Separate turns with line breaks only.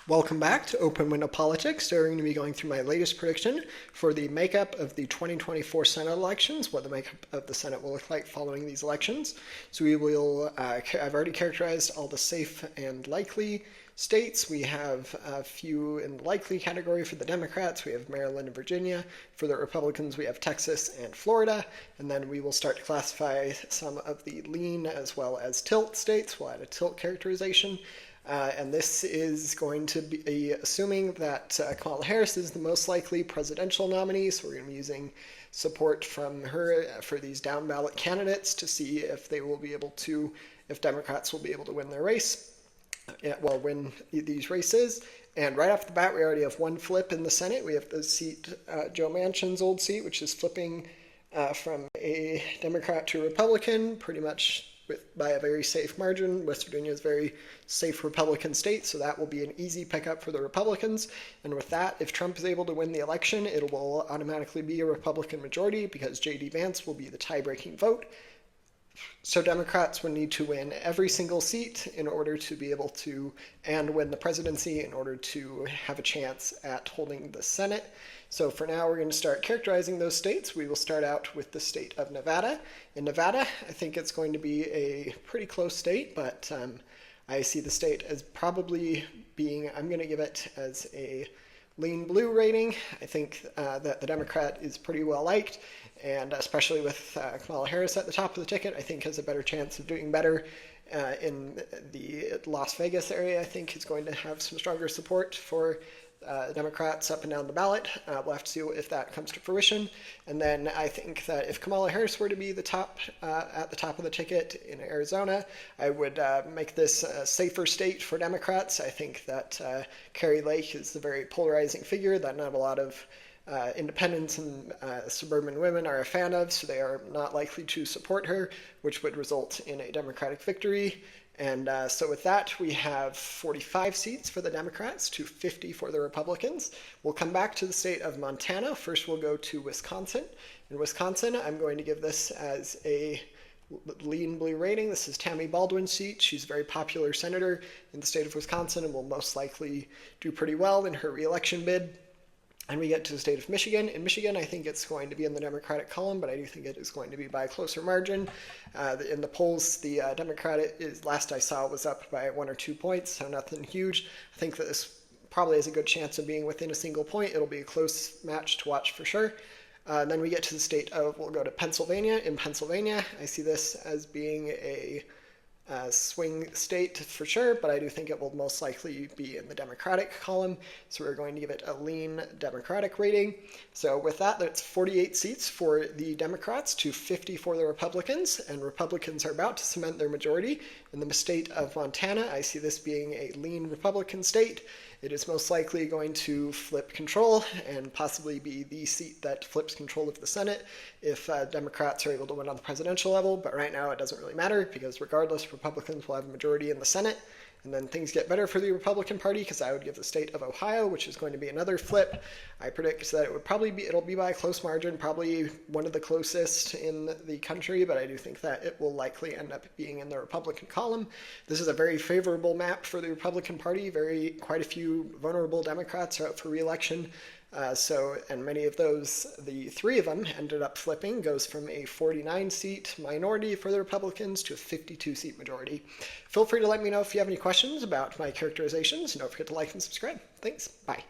Welcome back to Open Window Politics. Today we're going to be going through my latest prediction for the makeup of the 2024 Senate elections, what the makeup of the Senate will look like following these elections. So we will, I've already characterized all the safe and likely states. We have a few in the likely category for the Democrats. We have Maryland and Virginia. For the Republicans, we have Texas and Florida. And then we will start to classify some of the lean as well as tilt states. We'll add a tilt characterization. And this is going to be assuming that Kamala Harris is the most likely presidential nominee, so we're going to be using support from her for these down ballot candidates to see if they will be able to, if Democrats will be able to win their race, win these races. And right off the bat, we already have one flip in the Senate. We have the seat, Joe Manchin's old seat, which is flipping from a Democrat to a Republican, pretty much by a very safe margin. West Virginia is a very safe Republican state, so that will be an easy pickup for the Republicans. And with that, if Trump is able to win the election, it will automatically be a Republican majority because J.D. Vance will be the tie-breaking vote. So Democrats would need to win every single seat in order to be able to, and win the presidency in order to have a chance at holding the Senate. So for now, we're going to start characterizing those states. We will start out with the state of Nevada. In Nevada, I think it's going to be a pretty close state, but I see the state as probably being, I'm going to give it as a lean blue rating. I think that the Democrat is pretty well liked, and especially with Kamala Harris at the top of the ticket, I think has a better chance of doing better. In the Las Vegas area, I think is going to have some stronger support for Democrats up and down the ballot. We'll have to see if that comes to fruition. And then I think that if Kamala Harris were to be the top at the top of the ticket in Arizona, I would make this a safer state for Democrats. I think that Kari Lake is a very polarizing figure that not a lot of independents and suburban women are a fan of, so they are not likely to support her, which would result in a Democratic victory. And so with that, we have 45 seats for the Democrats to 50 for the Republicans. We'll come back to the state of Montana. First, we'll go to Wisconsin. In Wisconsin, I'm going to give this as a lean blue rating. This is Tammy Baldwin's seat. She's a very popular senator in the state of Wisconsin and will most likely do pretty well in her reelection bid. And we get to the state of Michigan. In Michigan, I think it's going to be in the Democratic column, but I do think it is going to be by a closer margin. In the polls, the Democratic, last I saw, was up by 1 or 2 points, so nothing huge. I think that this probably has a good chance of being within a single point. It'll be a close match to watch for sure. Then we get to the state of, we'll go to Pennsylvania. In Pennsylvania, I see this as being a swing state for sure, but I do think it will most likely be in the Democratic column, so we're going to give it a lean Democratic rating. So with that, that's 48 seats for the Democrats to 50 for the Republicans, and Republicans are about to cement their majority. In the state of Montana, I see this being a lean Republican state. It is most likely going to flip control and possibly be the seat that flips control of the Senate if Democrats are able to win on the presidential level. But right now it doesn't really matter because regardless, Republicans will have a majority in the Senate. And then things get better for the Republican Party because I would give the state of Ohio, which is going to be another flip. I predict that it would probably be, it'll be by a close margin, probably one of the closest in the country, but I do think that it will likely end up being in the Republican column. This is a very favorable map for the Republican Party. Quite a few vulnerable Democrats are out for re-election. And many of those, the 3 of them ended up flipping, goes from a 49-seat minority for the Republicans to a 52-seat majority. Feel free to let me know if you have any questions about my characterizations, and don't forget to like and subscribe. Thanks. Bye.